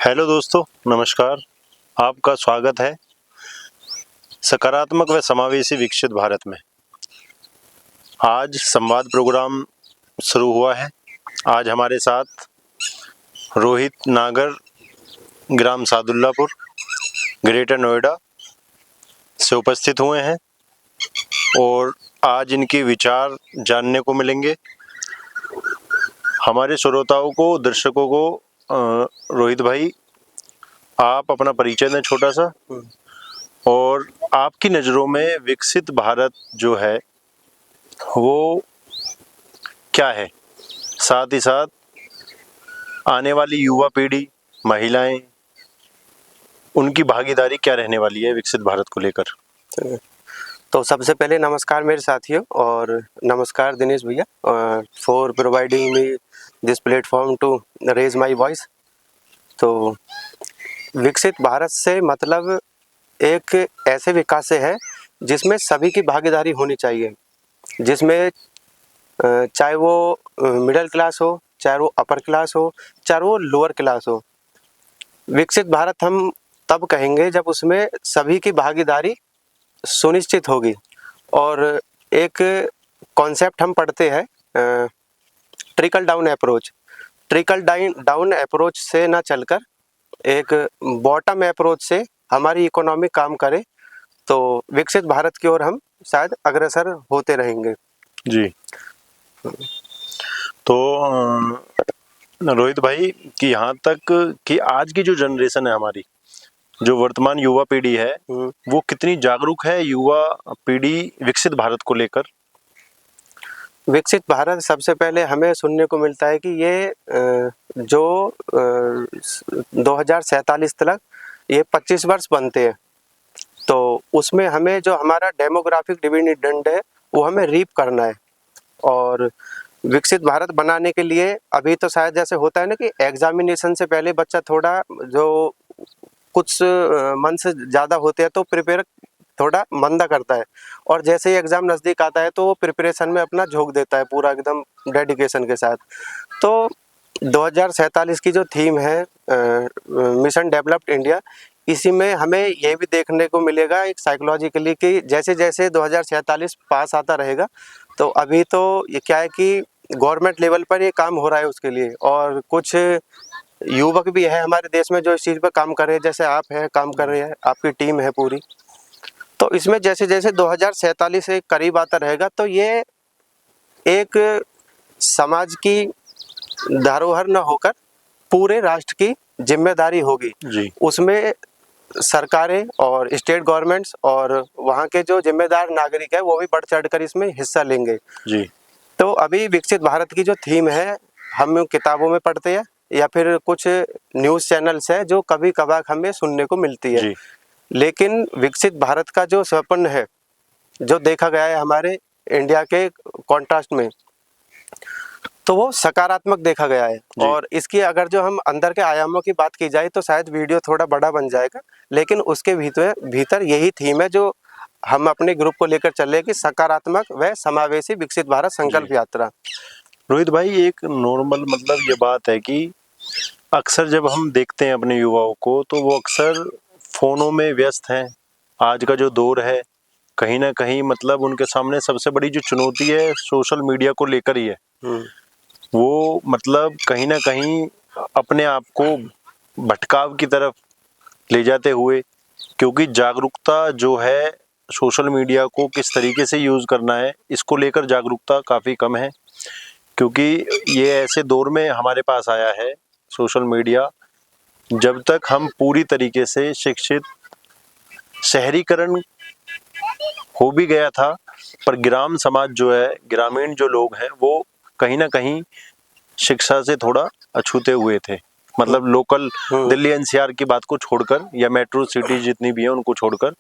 Hello दोस्तों, नमस्कार। आपका स्वागत है सकारात्मक व समावेशी विकसित भारत में। आज संवाद प्रोग्राम शुरू हुआ है। आज हमारे साथ रोहित नागर, ग्राम सादुल्लापुर, ग्रेटर नोएडा से उपस्थित हुए हैं और आज इनके विचार जानने को मिलेंगे। हमारे श्रोताओं को, दर्शकों को रोहित भाई, आप अपना परिचय दें छोटा सा, और आपकी नज़रों में विकसित भारत जो है वो क्या है, साथ ही साथ आने वाली युवा पीढ़ी, महिलाएं, उनकी भागीदारी क्या रहने वाली है विकसित भारत को लेकर। तो सबसे पहले नमस्कार मेरे साथियों, और नमस्कार दिनेश भैया for providing me this platform to raise my voice. तो विकसित भारत से मतलब एक ऐसे विकास से है जिसमें सभी की भागीदारी होनी चाहिए, जिसमें चाहे वो मिडिल क्लास हो, चाहे वो अपर क्लास हो, चाहे वो लोअर क्लास हो। विकसित भारत हम तब कहेंगे जब उसमें सभी की भागीदारी सुनिश्चित होगी। और एक कॉन्सेप्ट हम पढ़ते हैं trickle down approach. Trickle down approach से ना चलकर एक बॉटम अप्रोच से हमारी इकोनॉमी काम करे तो विकसित भारत की ओर हम शायद अग्रसर होते रहेंगे। जी। तो रोहित भाई, कि यहाँ तक कि आज की जो जनरेशन है हमारी, जो वर्तमान युवा पीढ़ी है, वो कितनी जागरूक है युवा पीढ़ी विकसित भारत को लेकर? विकसित भारत सबसे पहले हमें सुनने को मिलता है कि ये जो 2047 तक ये 25 वर्ष बनते हैं, तो उसमें हमें जो हमारा डेमोग्राफिक डिविडेंड है वो हमें रीप करना है। और विकसित भारत बनाने के लिए अभी तो शायद जैसे होता है ना कि एग्जामिनेशन से पहले बच्चा थोड़ा जो कुछ मन से ज़्यादा होते हैं तो प्रिपेयर थोड़ा मंदा करता है, और जैसे ही एग्ज़ाम नज़दीक आता है तो वो प्रिपरेशन में अपना झोंक देता है पूरा एकदम डेडिकेशन के साथ। तो 2047 की जो थीम है मिशन डेवलप्ड इंडिया, इसी में हमें ये भी देखने को मिलेगा एक साइकोलॉजिकली कि जैसे जैसे 2047 पास आता रहेगा, तो अभी तो ये क्या है कि गवर्नमेंट लेवल पर ये काम हो रहा है उसके लिए, और कुछ युवक भी है हमारे देश में जो इस चीज़ पर काम कर रहे हैं, जैसे आप हैं काम कर रहे हैं, आपकी टीम है पूरी। तो इसमें जैसे जैसे 2047 से करीब आता रहेगा तो ये एक समाज की धरोहर न होकर पूरे राष्ट्र की जिम्मेदारी होगी जी। उसमें सरकारें और स्टेट गवर्नमेंट्स और वहाँ के जो जिम्मेदार नागरिक है वो भी बढ़ चढ़कर इसमें हिस्सा लेंगे। जी। तो अभी विकसित भारत की जो थीम है हम किताबों में पढ़ते हैं या फिर कुछ न्यूज़ चैनल्स है जो कभी कभार हमें सुनने को मिलती है, लेकिन विकसित भारत का जो स्वप्न है जो देखा गया है हमारे इंडिया के कॉन्ट्रास्ट में, तो वो सकारात्मक देखा गया है। और इसकी अगर जो हम अंदर के आयामों की बात की जाए तो शायद वीडियो थोड़ा बड़ा बन जाएगा, लेकिन उसके भीतर यही थीम है जो हम अपने ग्रुप को लेकर चले कि सकारात्मक व समावेशी विकसित भारत संकल्प यात्रा। रोहित भाई, एक नॉर्मल मतलब ये बात है कि अक्सर जब हम देखते हैं अपने युवाओं को तो वो अक्सर फ़ोनों में व्यस्त हैं। आज का जो दौर है कहीं ना कहीं मतलब उनके सामने सबसे बड़ी जो चुनौती है सोशल मीडिया को लेकर ही है। वो मतलब कहीं ना कहीं अपने आप को भटकाव की तरफ ले जाते हुए, क्योंकि जागरूकता जो है सोशल मीडिया को किस तरीके से यूज़ करना है इसको लेकर जागरूकता काफ़ी कम है। क्योंकि ये ऐसे दौर में हमारे पास आया है सोशल मीडिया, जब तक हम पूरी तरीके से शिक्षित, शहरीकरण हो भी गया था, पर ग्राम समाज जो है, ग्रामीण जो लोग हैं, वो कहीं ना कहीं शिक्षा से थोड़ा अछूते हुए थे। मतलब लोकल दिल्ली एनसीआर की बात को छोड़कर या मेट्रो सिटी जितनी भी है उनको छोड़कर।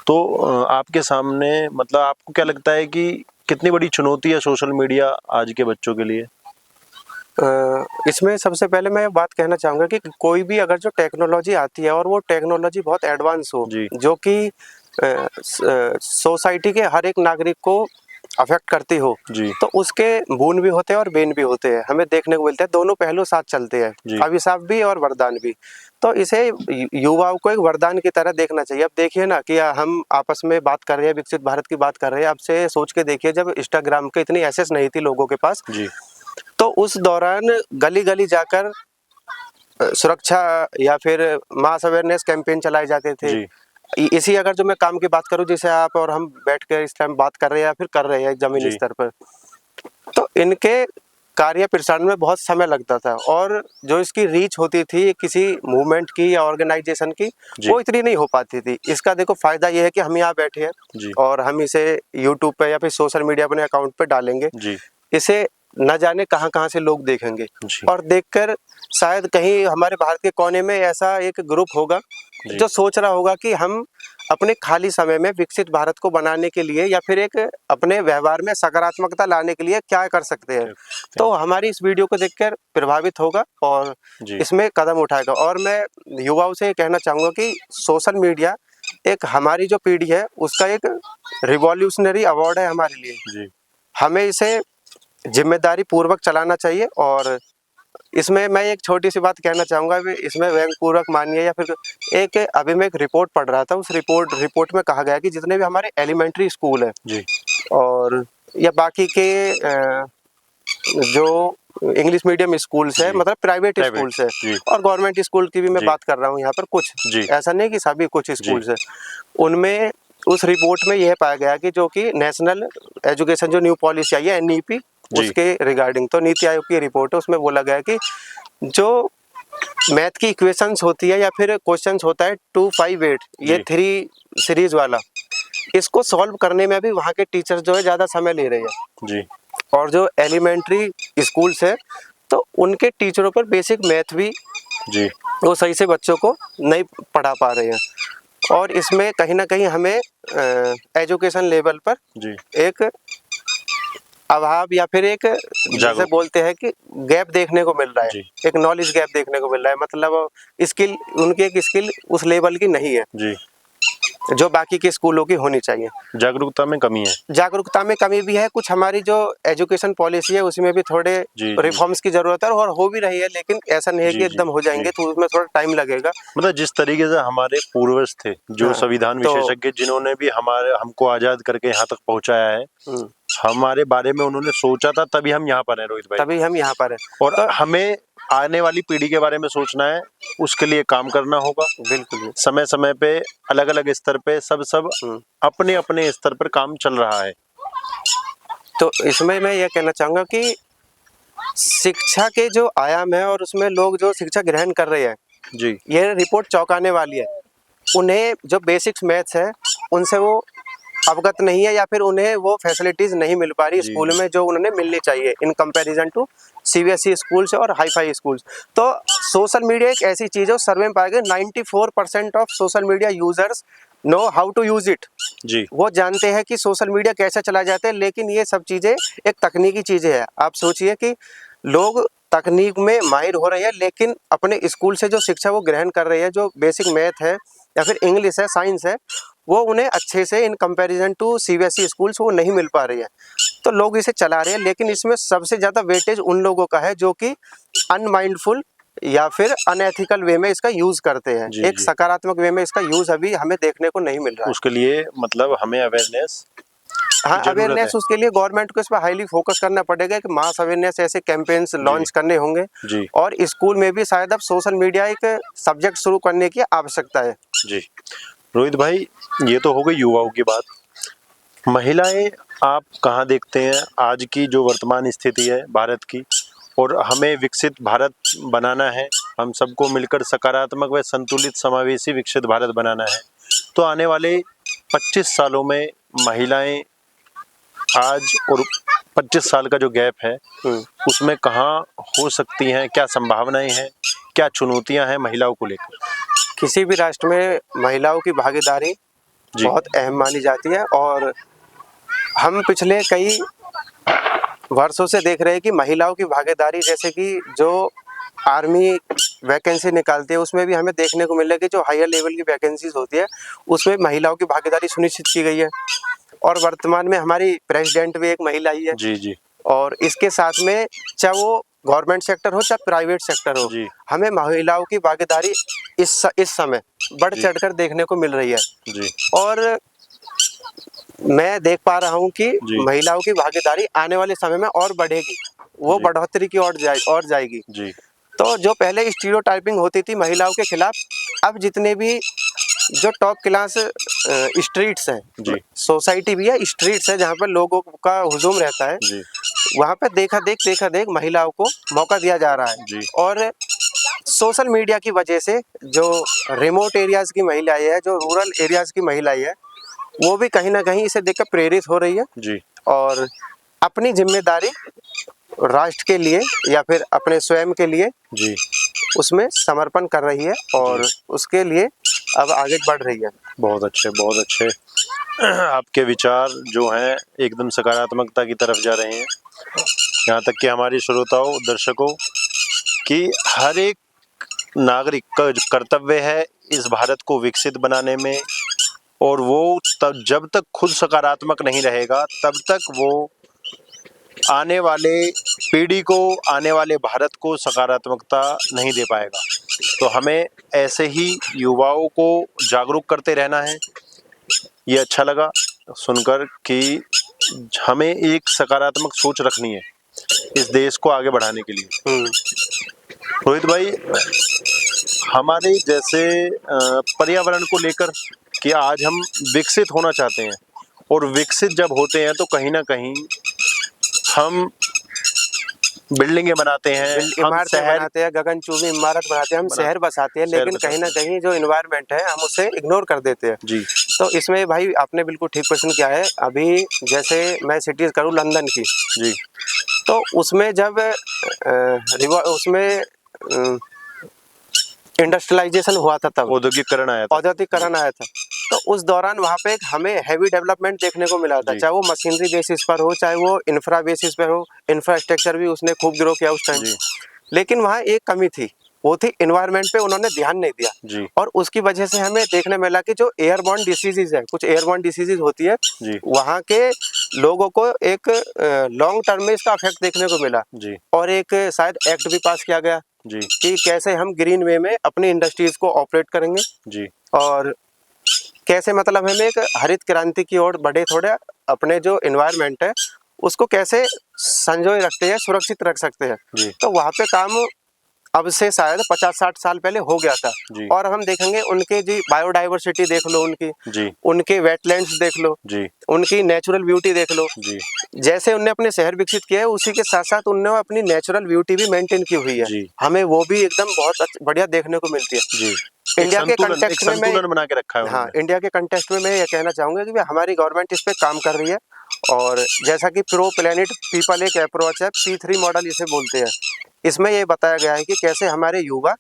तो आपके सामने मतलब आपको क्या लगता है कि कितनी बड़ी चुनौती है सोशल मीडिया आज के बच्चों के लिए? इसमें सबसे पहले मैं बात कहना चाहूँगा कि कोई भी अगर जो टेक्नोलॉजी आती है और वो टेक्नोलॉजी बहुत एडवांस हो, जो कि सोसाइटी के हर एक नागरिक को अफेक्ट करती हो जी तो उसके गुण भी होते हैं और बेन भी होते हैं, हमें देखने को मिलते हैं, दोनों पहलू साथ चलते जी। हैं, अभिशाप भी और वरदान भी। तो इसे युवाओं को एक वरदान की तरह देखना चाहिए। अब देखिए ना कि हम आपस में बात कर रहे हैं, विकसित भारत की बात कर रहे हैं, अब से सोच के देखिए जब इंस्टाग्राम के इतनी एक्सेस नहीं थी लोगों के पास, जी तो उस दौरान गली गली जाकर सुरक्षा या फिर मास अवेयरनेस कैंपेन चलाए जाते थे। जी इसी अगर जो मैं काम की बात करूं, जैसे आप और हम बैठ कर इस टाइम बात कर रहे हैं या फिर कर रहे हैं जमीनी जी स्तर पर, तो इनके कार्य प्रसारण में बहुत समय लगता था और जो इसकी रीच होती थी किसी मूवमेंट की या ऑर्गेनाइजेशन की, जी वो इतनी नहीं हो पाती थी। इसका देखो फायदा ये है कि हम यहाँ बैठे हैं जी और हम इसे यूट्यूब पे या फिर सोशल मीडिया अपने अकाउंट पे डालेंगे, जी इसे न जाने कहाँ कहाँ से लोग देखेंगे जी और देखकर शायद कहीं हमारे भारत के कोने में ऐसा एक ग्रुप होगा जी जो सोच रहा होगा कि हम अपने खाली समय में विकसित भारत को बनाने के लिए या फिर एक अपने व्यवहार में सकारात्मकता लाने के लिए क्या कर सकते हैं। क्या कर सकते तो हैं। हमारी इस वीडियो को देखकर प्रभावित होगा और जी इसमें कदम उठाएगा। और मैं युवाओं से ये कहना चाहूँगा कि सोशल मीडिया एक हमारी जो पीढ़ी है उसका एक रिवॉल्यूशनरी अवार्ड है हमारे लिए। जी हमें इसे जिम्मेदारी पूर्वक चलाना चाहिए और इसमें मैं एक छोटी सी बात कहना चाहूँगा, इसमें व्यंग्यपूर्वक मानिए या फिर अभी मैं एक रिपोर्ट पढ़ रहा था, उस रिपोर्ट में कहा गया कि जितने भी हमारे एलिमेंट्री स्कूल है जी और या बाकी के जो इंग्लिश मीडियम स्कूल्स है, जी मतलब प्राइवेट प्राइवेट स्कूल्स है जी और गवर्नमेंट स्कूल की भी मैं जी बात कर रहा हूँ यहाँ पर, कुछ जी ऐसा नहीं कि सभी, कुछ जी स्कूल्स है, उनमें उस रिपोर्ट में यह पाया गया कि जो कि नेशनल एजुकेशन जो न्यू पॉलिसी आई है एनईपी, जी उसके रिगार्डिंग, तो नीति आयोग की रिपोर्ट है, उसमें बोला गया कि जो मैथ की इक्वेशंस होती है या फिर क्वेश्चंस होता है 258, ये जी 3 सीरीज वाला, इसको सॉल्व करने में भी वहाँ के टीचर्स जो है ज़्यादा समय ले रहे हैं। जी और जो एलिमेंट्री स्कूल्स है तो उनके टीचरों पर बेसिक मैथ भी जी वो सही से बच्चों को नहीं पढ़ा पा रहे हैं और इसमें कहीं ना कहीं हमें एजुकेशन लेवल पर जी एक अभाव या फिर एक जैसे जागरूक बोलते हैं कि गैप देखने को मिल रहा है, जी एक नॉलेज गैप देखने को मिल रहा है, मतलब स्किल, उनकी एक स्किल उस लेवल की नहीं है जी जो बाकी के स्कूलों की होनी चाहिए। जागरूकता में कमी है। जागरूकता में कमी भी है, कुछ हमारी जो एजुकेशन पॉलिसी है उसमें भी थोड़े जी जी रिफॉर्म्स की जरूरत है और हो भी रही है, लेकिन ऐसा नहीं है जी कि जी एकदम हो जी जाएंगे, तो उसमें थोड़ा टाइम लगेगा। मतलब जिस तरीके से हमारे पूर्वज थे, जो हाँ, संविधान तो विशेषज्ञ जिन्होंने भी हमारे हमको आजाद करके यहाँ तक पहुंचाया है, हम्म, हमारे बारे में उन्होंने सोचा था, तभी हम यहाँ पर हैं रोहित भाई। तभी हम यहाँ पर हैं। और तो हमें आने वाली पीढ़ी के बारे में सोचना है, उसके लिए काम करना होगा। बिल्कुल। समय समय पे अलग अलग स्तर पे सब हम्म, अपने अपने स्तर पर काम चल रहा है। तो इसमें मैं ये कहना चाहूँगा कि शिक्षा के जो आयाम है और उसमें लोग जो शिक्षा ग्रहण कर रहे हैं, जी ये रिपोर्ट चौंकाने वाली है। उन्हें जो बेसिक्स मैथ्स है उनसे वो अवगत नहीं है या फिर उन्हें वो फैसिलिटीज नहीं मिल पा रही जी स्कूल में जो उन्हें मिलनी चाहिए in comparison to CBSE schools और हाई फाई स्कूल्स। तो सोशल मीडिया एक ऐसी चीज है, सर्वे में पाया गया 94% of social media users know how to use it. जी वो जानते हैं कि सोशल मीडिया कैसे चलाए जाते हैं, लेकिन ये सब चीज़ें एक तकनीकी चीज़ें हैं। आप सोचिए कि लोग तकनीक में माहिर हो रहे हैं लेकिन अपने स्कूल से जो शिक्षा वो ग्रहण कर रहे हैं, जो बेसिक मैथ है या फिर इंग्लिश है, साइंस है, वो उन्हें अच्छे से in comparison to CBSE schools वो नहीं मिल पा रही है। तो लोग इसे चला रहे हैं, लेकिन इसमें सबसे ज़्यादा वेटेज उन लोगों का है जो कि अनमाइंडफुल या फिर अनएथिकल वे में इसका यूज़ करते हैं। जी एक जी सकारात्मक वे में इसका यूज़ अभी हमें देखने को नहीं मिल रहा है। उसके लिए मतलब हमें अवेयरनेस हाँ, की जरूरत है। अवेयरनेस, उसके लिए गवर्नमेंट को इस पर हाईली फोकस करना पड़ेगा कि मास अवेयरनेस ऐसे कैंपेन्स लॉन्च करने होंगे जी और स्कूल में भी शायद अब सोशल मीडिया एक सब्जेक्ट शुरू करने की आवश्यकता है। जी रोहित भाई, ये तो हो गई युवाओं की बात। महिलाएं आप कहाँ देखते हैं आज की जो वर्तमान स्थिति है भारत की, और हमें विकसित भारत बनाना है, हम सबको मिलकर सकारात्मक व संतुलित समावेशी विकसित भारत बनाना है, तो आने वाले 25 सालों में महिलाएं आज और 25 साल का जो गैप है उसमें कहाँ हो सकती हैं, क्या संभावनाएं हैं, क्या चुनौतियां हैं महिलाओं को लेकर? किसी भी राष्ट्र में महिलाओं की भागीदारी जी बहुत अहम मानी जाती है और हम पिछले कई वर्षों से देख रहे हैं कि महिलाओं की भागीदारी, जैसे कि जो आर्मी वैकेंसी निकालती है उसमें भी हमें देखने को मिल रहा है कि जो हायर लेवल की वैकेंसीज होती है उसमें महिलाओं की भागीदारी सुनिश्चित की गई है। और वर्तमान में हमारी प्रेसिडेंट भी एक महिला ही है। जी जी और इसके साथ में चाहे वो गवर्नमेंट सेक्टर हो चाहे प्राइवेट सेक्टर हो, जी हमें महिलाओं की भागीदारी इस समय बढ़ जी चढ़कर देखने को मिल रही है। जी और मैं देख पा रहा हूँ कि जी महिलाओं की भागीदारी आने वाले समय में और बढ़ेगी, वो जी बढ़ोतरी की ओर जाएगी। जी तो जो पहले स्टीरियोटाइपिंग होती थी महिलाओं के खिलाफ, अब जितने भी जो टॉप क्लास स्ट्रीट्स हैं, जी सोसाइटी भी है, स्ट्रीट्स है जहाँ पर लोगों का हुजूम रहता है, जी वहाँ पे देखा देख महिलाओं को मौका दिया जा रहा है। जी और सोशल मीडिया की वजह से जो रिमोट एरियाज की महिलाएं है, जो रूरल एरियाज की महिलाएं है, वो भी कहीं ना कहीं इसे देखकर प्रेरित हो रही है जी और अपनी जिम्मेदारी राष्ट्र के लिए या फिर अपने स्वयं के लिए जी उसमें समर्पण कर रही है और उसके लिए अब आगे बढ़ रही है। बहुत अच्छे, बहुत अच्छे। आपके विचार जो हैं एकदम सकारात्मकता की तरफ जा रहे हैं। यहाँ तक कि हमारे श्रोताओं, दर्शकों कि हर एक नागरिक का जो कर्तव्य है इस भारत को विकसित बनाने में, और वो तब जब तक खुद सकारात्मक नहीं रहेगा तब तक वो आने वाले पीढ़ी को, आने वाले भारत को सकारात्मकता नहीं दे पाएगा। तो हमें ऐसे ही युवाओं को जागरूक करते रहना है। ये अच्छा लगा सुनकर कि हमें एक सकारात्मक सोच रखनी है इस देश को आगे बढ़ाने के लिए। रोहित भाई, हमारे जैसे पर्यावरण को लेकर कि आज हम विकसित होना चाहते हैं, और विकसित जब होते हैं तो कहीं ना कहीं हम बिल्डिंगे बनाते हैं, हम इमारतें शहर बनाते हैं, गगनचुंबी इमारत बनाते हैं, हम शहर बसाते हैं, शहर लेकिन कहीं ना बसाते कहीं जो इन्वायरमेंट है हम उसे इग्नोर कर देते हैं। जी तो इसमें भाई आपने बिल्कुल ठीक क्वेश्चन किया है। अभी जैसे मैं सिटीज करूँ लंदन की, जी तो उसमें जब उसमें इंडस्ट्रियलाइजेशन हुआ था, तब औद्योगिकरण आया था। औद्योगिकरण आया था, तो उस दौरान वहाँ पे हमें हैवी डेवलपमेंट देखने को मिला था, जी चाहे वो मशीनरी बेसिस पर हो, चाहे वो इंफ्रा बेसिस पर हो। इंफ्रास्ट्रक्चर भी उसने खूब ग्रो किया उस टाइम। जी लेकिन वहाँ एक कमी थी, वो थी इन्वायरमेंट पे उन्होंने ध्यान नहीं दिया। जी और उसकी वजह से हमें देखने मिला कि जो एयरबॉर्न डिसीजेज है, कुछ एयरबॉर्न डिसीजेज होती है, जी वहाँ के लोगों को एक लॉन्ग टर्म में इसका इफेक्ट देखने को मिला। जी और एक शायद एक्ट भी पास किया गया जी कि कैसे हम ग्रीन वे में अपनी इंडस्ट्रीज को ऑपरेट करेंगे जी और कैसे मतलब हमें एक हरित क्रांति की ओर बढ़े, थोड़ा अपने जो इन्वायरमेंट है उसको कैसे संजोए रखते हैं, सुरक्षित रख सकते हैं। जी तो वहाँ पे काम अब से शायद 50-60 साल पहले हो गया था। जी और हम देखेंगे उनके जी बायोडाइवर्सिटी देख लो, उनकी जी उनके वेटलैंड्स देख लो, जी उनकी नेचुरल ब्यूटी देख लो। जी जैसे उनने अपने शहर विकसित किए हैं, उसी के साथ साथ उनने अपनी नेचुरल ब्यूटी भी मेंटेन की हुई है। जी हमें वो भी एकदम बहुत बढ़िया देखने को मिलती है। जी इंडिया के एक कंटेक्स्ट में मैं संतुलन बना के रखा है हाँ, उन्होंने। इंडिया के कंटेक्स्ट में मैं ये कहना चाहूँगा कि हमारी गवर्नमेंट इस पे काम कर रही है। और जैसा कि प्रो प्लेनेट पीपल एक अप्रोच है, P3 मॉडल इसे बोलते हैं। इसमें ये बताया गया है कि कैसे हमारे युवा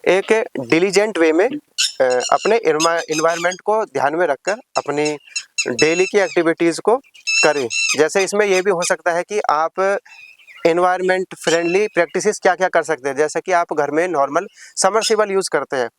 एक डिलीजेंट वे में अपने इन्वायरमेंट को ध्यान में रखकर अपनी डेली की एक्टिविटीज़ को करें। जैसे इसमें ये भी हो सकता है कि आप इन्वायरमेंट फ्रेंडली प्रैक्टिसेस क्या क्या कर सकते हैं। जैसे कि आप घर में नॉर्मल समरसेबल यूज़ करते हैं।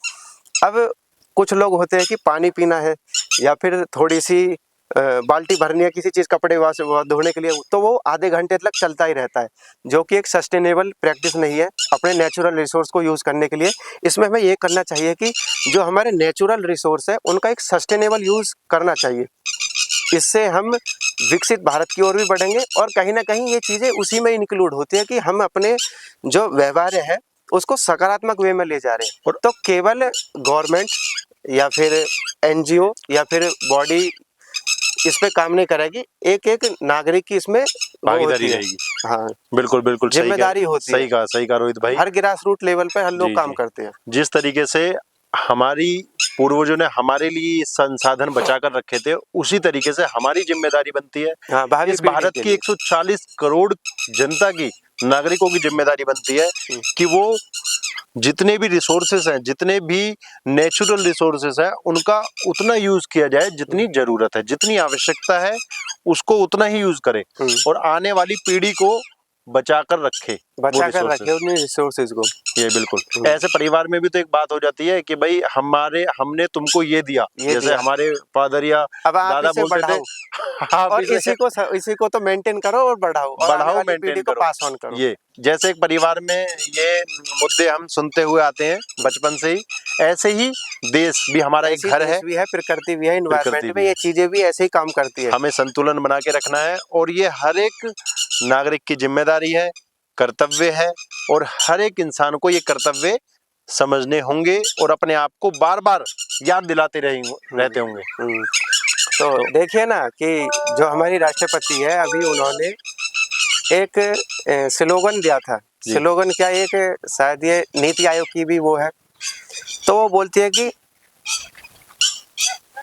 अब कुछ लोग होते हैं कि पानी पीना है या फिर थोड़ी सी बाल्टी भरनी है किसी चीज़ कपड़े धोने के लिए, तो वो आधे घंटे तक चलता ही रहता है, जो कि एक सस्टेनेबल प्रैक्टिस नहीं है अपने नेचुरल रिसोर्स को यूज़ करने के लिए। इसमें हमें ये करना चाहिए कि जो हमारे नेचुरल रिसोर्स है उनका एक सस्टेनेबल यूज़ करना चाहिए। इससे हम विकसित भारत की ओर भी बढ़ेंगे और कहीं ना कहीं ये चीज़ें उसी में इंक्लूड होती है कि हम अपने जो व्यवहार है उसको सकारात्मक वे में ले जा रहे हैं। और तो केवल गवर्नमेंट या फिर एनजीओ या फिर बॉडी इस पे काम नहीं करेगी, एक एक नागरिक की इसमें वो भागीदारी होती है। रहेगी। हाँ, बिल्कुल बिल्कुल जिम्मेदारी होती है। सही कहा रोहित भाई। हर ग्रास रूट लेवल पे हम लोग जी काम जी, करते हैं। जिस तरीके से हमारी पूर्वजों ने हमारे लिए संसाधन बचा कर रखे थे, उसी तरीके से हमारी जिम्मेदारी बनती है। हाँ, भावी इस पीढ़ी भारत के की लिए। 140 करोड़ जनता की, नागरिकों की जिम्मेदारी बनती है कि वो जितने भी रिसोर्सेस हैं, जितने भी नेचुरल रिसोर्सेस हैं, उनका उतना यूज किया जाए जितनी जरूरत है, जितनी आवश्यकता है उसको उतना ही यूज करें, और आने वाली पीढ़ी को बचाकर रखे वो बचा कर resources। रखे उन रिसोर्सेज को। ये बिल्कुल ऐसे परिवार में भी तो एक बात हो जाती है कि भाई हमने तुमको ये दिया, ये जैसे दिया। हमारे फादर या अब आप दादा इसे बोलते थे बढ़ाओ आप और इसे इसी को तो मेंटेन करो और बढ़ाओ और आने बढ़ाओ, वाली मेंटेन पीढ़ी को करो। पास ऑन करो। ये जैसे एक परिवार में ये मुद्दे हम सुनते हुए आते हैं बचपन से ही, ऐसे ही देश भी हमारा एक ऐसी घर है, देश भी है, प्रकृति भी है, प्रकृति इन्वायरमेंट भी में है। ये चीजें भी ऐसे ही काम करती है। हमें संतुलन बना के रखना है और ये हर एक नागरिक की जिम्मेदारी है, कर्तव्य है, और हर एक इंसान को ये कर्तव्य समझने होंगे और अपने आप को बार बार याद दिलाते रहते होंगे। तो देखिए ना कि जो हमारी राष्ट्रपति है, अभी उन्होंने एक स्लोगन दिया था। जी। स्लोगन क्या, एक शायद ये नीति आयोग की भी वो है। तो वो बोलती है कि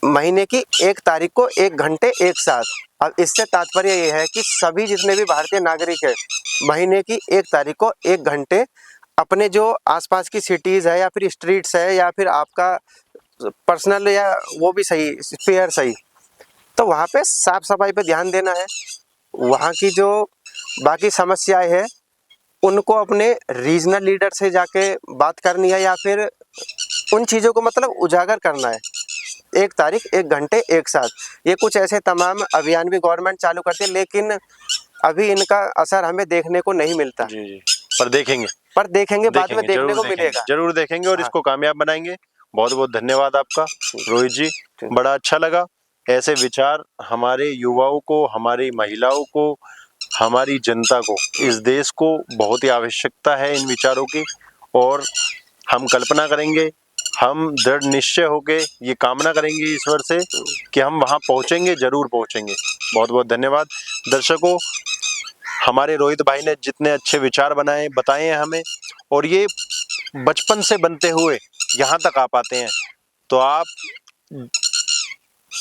महीने की 1 तारीख को 1 घंटे एक साथ। अब इससे तात्पर्य ये है कि सभी जितने भी भारतीय नागरिक है, महीने की 1 तारीख को 1 घंटे अपने जो आसपास की सिटीज है या फिर स्ट्रीट्स है या फिर आपका पर्सनल या वो भी सही स्पेयर सही, तो वहाँ पे साफ सफाई पे ध्यान देना है। वहाँ की जो बाकी समस्याएं हैं उनको अपने रीजनल लीडर से जाके बात करनी है या फिर उन चीज़ों को मतलब उजागर करना है। 1 तारीख 1 घंटे एक साथ, ये कुछ ऐसे तमाम अभियान भी गवर्नमेंट चालू करती है, लेकिन अभी इनका असर हमें देखने को नहीं मिलता। जी जी, पर देखेंगे पर देखेंगे बाद में देखने जरूर को देखेंगे, मिलेगा। जरूर देखेंगे और हाँ। इसको कामयाब बनाएंगे। बहुत बहुत धन्यवाद आपका रोहित जी, बड़ा अच्छा लगा। ऐसे विचार हमारे युवाओं को, हमारी महिलाओं को, हमारी जनता को, इस देश को बहुत ही आवश्यकता है इन विचारों की, और हम कल्पना करेंगे, हम दृढ़ निश्चय होके ये कामना करेंगे ईश्वर से कि हम वहाँ पहुँचेंगे, जरूर पहुँचेंगे। बहुत बहुत धन्यवाद दर्शकों। हमारे रोहित भाई ने जितने अच्छे विचार बताए हैं हमें, और ये बचपन से बनते हुए यहाँ तक आ पाते हैं, तो आप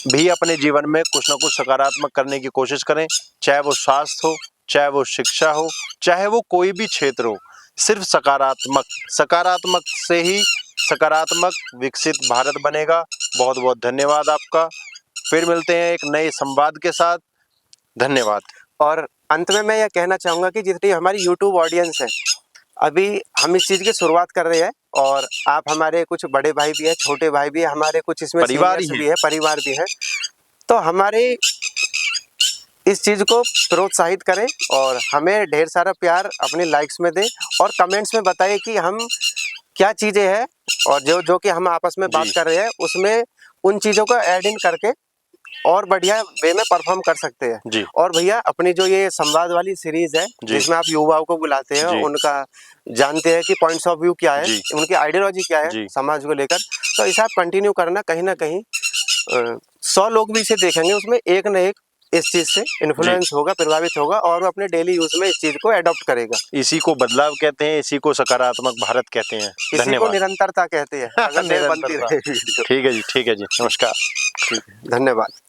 भी अपने जीवन में कुछ ना कुछ सकारात्मक करने की कोशिश करें, चाहे वो स्वास्थ्य हो, चाहे वो शिक्षा हो, चाहे वो कोई भी क्षेत्र हो। सिर्फ सकारात्मक से ही सकारात्मक विकसित भारत बनेगा। बहुत बहुत धन्यवाद आपका। फिर मिलते हैं एक नए संवाद के साथ। धन्यवाद। और अंत में मैं यह कहना चाहूँगा कि जितनी हमारी यूट्यूब ऑडियंस है, अभी हम इस चीज़ की शुरुआत कर रहे हैं और आप हमारे कुछ बड़े भाई भी हैं, छोटे भाई भी हैं, हमारे कुछ इसमें परिवार सीनियर्स ही भी है, परिवार भी है। तो हमारे इस चीज़ को प्रोत्साहित करें और हमें ढेर सारा प्यार अपने लाइक्स में दें और कमेंट्स में बताइए कि हम क्या चीज़ें हैं और जो कि हम आपस में बात कर रहे हैं उसमें उन चीज़ों को ऐड इन करके और बढ़िया वे में परफॉर्म कर सकते हैं। जी। और भैया अपनी जो ये संवाद वाली सीरीज है जिसमें आप युवाओं को बुलाते हैं, उनका जानते हैं कि पॉइंट्स ऑफ व्यू क्या है, उनकी आइडियोलॉजी क्या है समाज को लेकर, तो इसे आप कंटिन्यू करना। कहीं ना कहीं 100 लोग भी इसे देखेंगे, उसमें एक न एक इस चीज से इन्फ्लुएंस होगा, प्रभावित होगा और वो अपने डेली यूज में इस चीज को अडॉप्ट करेगा। इसी को बदलाव कहते हैं, इसी को सकारात्मक भारत कहते हैं। इसी को निरंतरता कहते हैं। अगर देर बनती रहे वीडियो। ठीक है जी, ठीक है जी, नमस्कार। धन्यवाद।